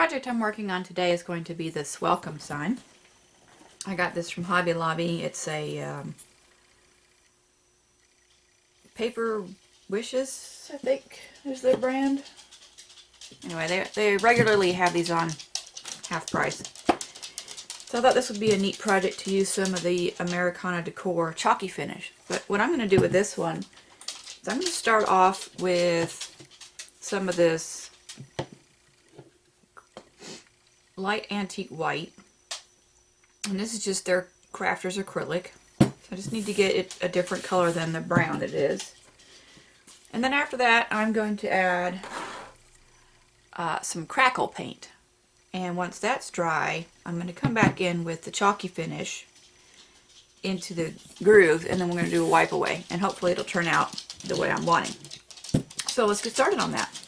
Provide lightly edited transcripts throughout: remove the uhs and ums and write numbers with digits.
project I'm working on today is going to be this welcome sign. I got this from Hobby Lobby. It's a Paper Wishes, I think is their brand. Anyway, they regularly have these on half price. So I thought this would be a neat project to use some of the Americana Decor chalky finish. But what I'm going to do with this one is I'm going to start off with some of this light antique white. And this is just their crafter's acrylic. So I just need to get it a different color than the brown it is. And then after that, I'm going to add some crackle paint. And once that's dry, I'm going to come back in with the chalky finish into the groove, and then we're going to do a wipe away. And hopefully it'll turn out the way I'm wanting. So let's get started on that.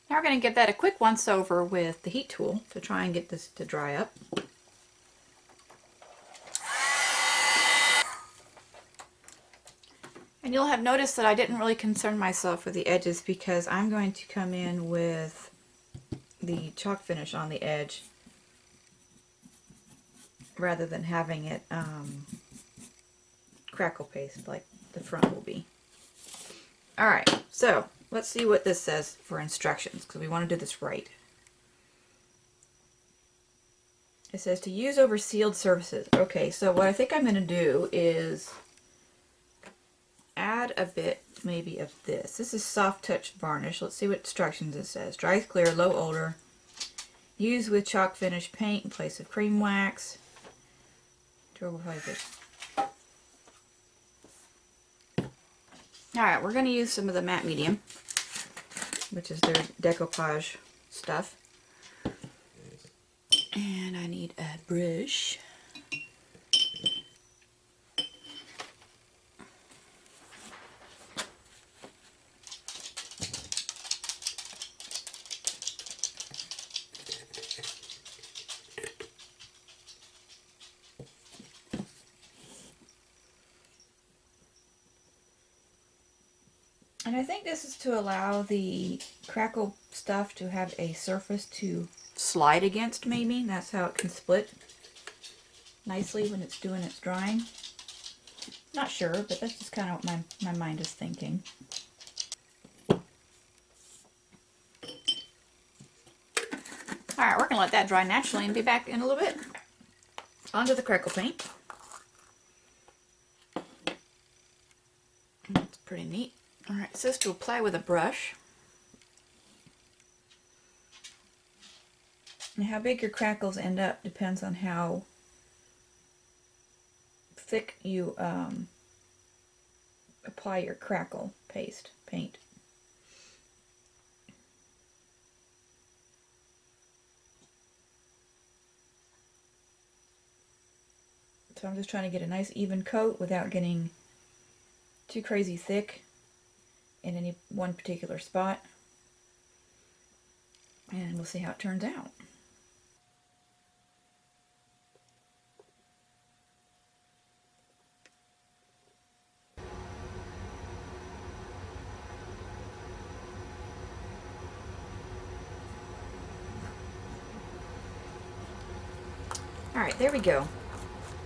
Now we're going to give that a quick once over with the heat tool to try and get this to dry up. And you'll have noticed that I didn't really concern myself with the edges because I'm going to come in with the chalk finish on the edge rather than having it crackle paste like the front will be. Alright, so let's see what this says for instructions, because we want to do this right. It says to use over sealed surfaces. Okay, so what I think I'm going to do is add a bit maybe of this. This is soft touch varnish. Let's see what instructions it says. Dry clear, low odor. Use with chalk finish paint in place of cream wax. Durable fiber. Alright, we're going to use some of the matte medium, which is their decoupage stuff. And I need a brush. And I think this is to allow the crackle stuff to have a surface to slide against, maybe. That's how it can split nicely when it's doing its drying. Not sure, but that's just kind of what my mind is thinking. Alright, we're going to let that dry naturally and be back in a little bit. Onto the crackle paint. That's pretty neat. Alright, it says to apply with a brush. And how big your crackles end up depends on how thick you apply your crackle paint. So I'm just trying to get a nice even coat without getting too crazy thick in any one particular spot, and we'll see how it turns out. Alright, there we go.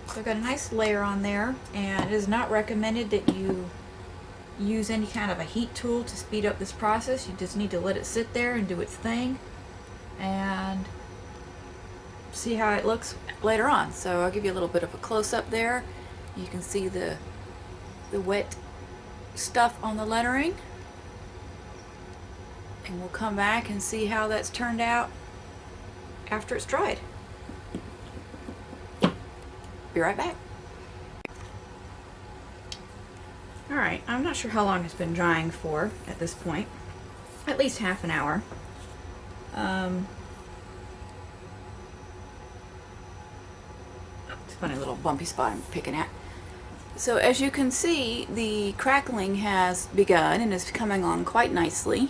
So I've got a nice layer on there, and it is not recommended that you use any kind of a heat tool to speed up this process. You just need to let it sit there and do its thing and see how it looks later on. So I'll give you a little bit of a close-up there. You can see the wet stuff on the lettering, and we'll come back and see how that's turned out after it's dried. Be right back. Alright, I'm not sure how long it's been drying for at this point. At least half an hour. funny little bumpy spot I'm picking at. So as you can see, the crackling has begun and is coming on quite nicely.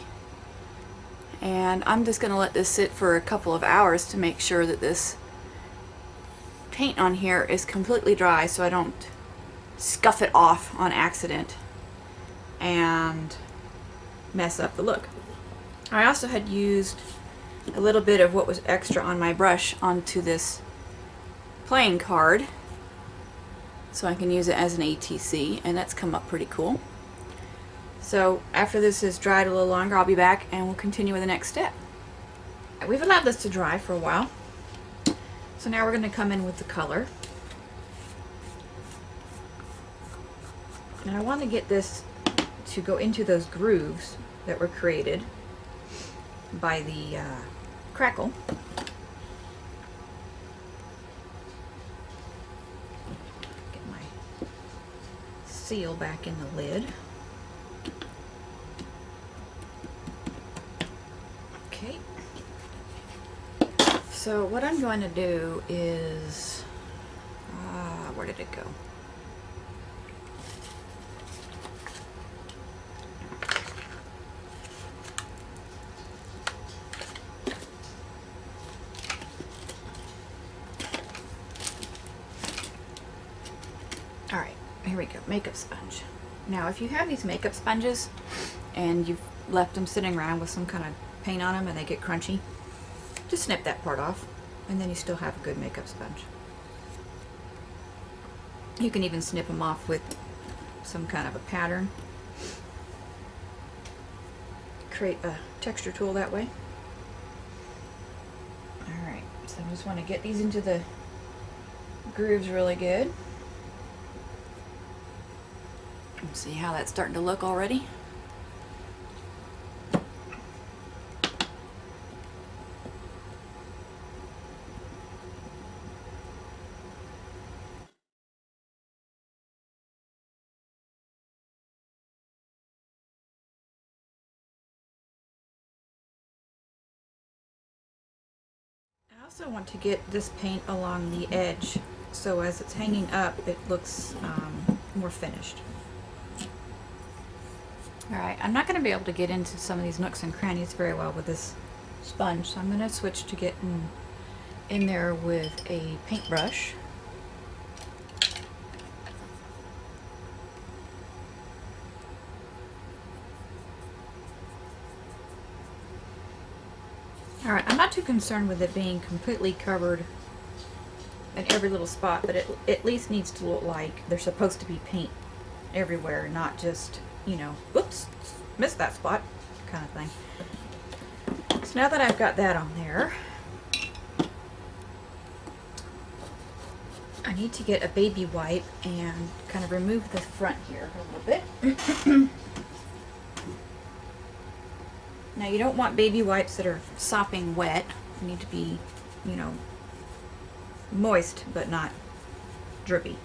And I'm just going to let this sit for a couple of hours to make sure that this paint on here is completely dry so I don't scuff it off on accident and mess up the look. I also had used a little bit of what was extra on my brush onto this playing card so I can use it as an ATC, and that's come up pretty cool. So after this is dried a little longer, I'll be back and we'll continue with the next step. We've allowed this to dry for a while, so now we're going to come in with the color. And I want to get this to go into those grooves that were created by the crackle. Get my seal back in the lid. Okay. So what I'm going to do is, where did it go? Alright, here we go, makeup sponge. Now if you have these makeup sponges and you've left them sitting around with some kind of paint on them and they get crunchy, just snip that part off and then you still have a good makeup sponge. You can even snip them off with some kind of a pattern. Create a texture tool that way. Alright, so I just want to get these into the grooves really good. See how that's starting to look already? I also want to get this paint along the edge so as it's hanging up it looks more finished. Alright, I'm not going to be able to get into some of these nooks and crannies very well with this sponge, so I'm going to switch to getting in there with a paintbrush. Alright, I'm not too concerned with it being completely covered in every little spot, but it at least needs to look like there's supposed to be paint everywhere, not just, you know, whoops, missed that spot kind of thing. So now that I've got that on there, I need to get a baby wipe and kind of remove the front here a little bit. Now you don't want baby wipes that are sopping wet. They need to be, you know, moist but not drippy.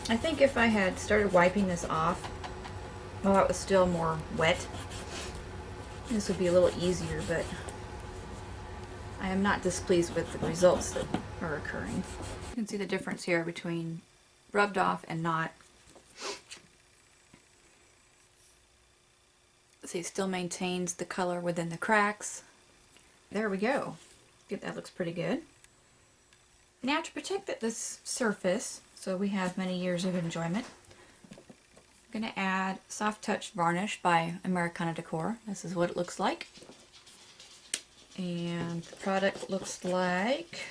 I think if I had started wiping this off while it was still more wet, this would be a little easier, but I am not displeased with the results that are occurring. You can see the difference here between rubbed off and not. See, it still maintains the color within the cracks. There we go. That looks pretty good. Now to protect this surface, so we have many years of enjoyment, I'm going to add Soft Touch Varnish by Americana Decor. This is what it looks like. And the product looks like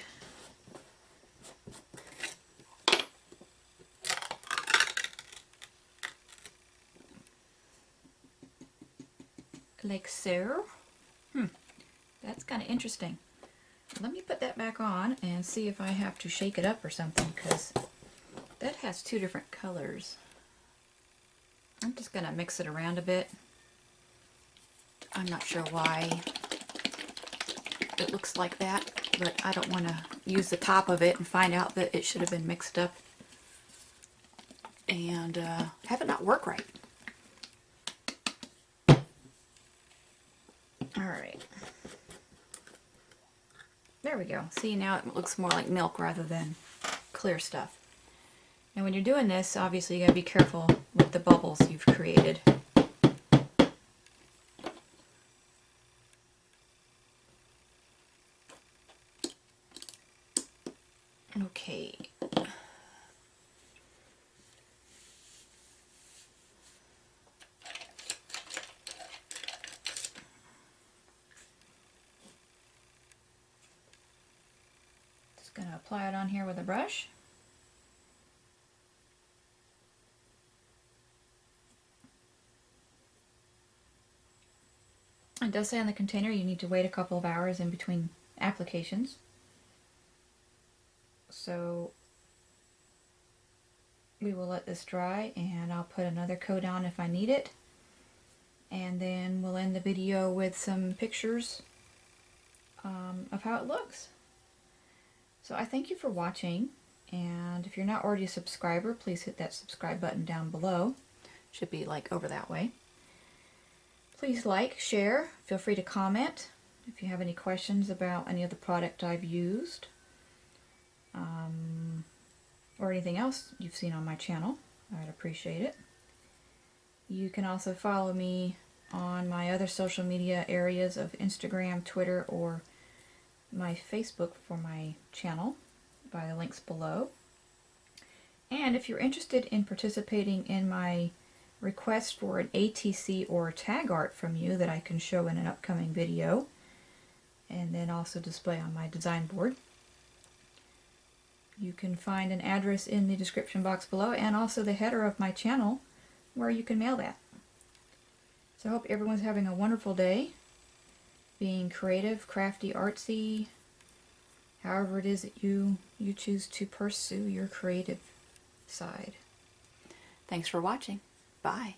so. That's kind of interesting. Let me put that back on and see if I have to shake it up or something, because that has two different colors. I'm just going to mix it around a bit. I'm not sure why it looks like that, but I don't want to use the top of it and find out that it should have been mixed up and have it not work right. Alright. There we go. See, now it looks more like milk rather than clear stuff. And when you're doing this, obviously you gotta be careful with the bubbles you've created. Okay. Just gonna apply it on here with a brush. It does say on the container you need to wait a couple of hours in between applications. So we will let this dry and I'll put another coat on if I need it. And then we'll end the video with some pictures of how it looks. So I thank you for watching, and if you're not already a subscriber, please hit that subscribe button down below. Should be like over that way. Please like, share, feel free to comment if you have any questions about any of the product I've used or anything else you've seen on my channel. I'd appreciate it. You can also follow me on my other social media areas of Instagram, Twitter, or my Facebook for my channel by the links below. And if you're interested in participating in my request for an ATC or tag art from you that I can show in an upcoming video and then also display on my design board, you can find an address in the description box below and also the header of my channel where you can mail that. So I hope everyone's having a wonderful day, being creative, crafty, artsy, however it is that you choose to pursue your creative side. Thanks for watching. Bye.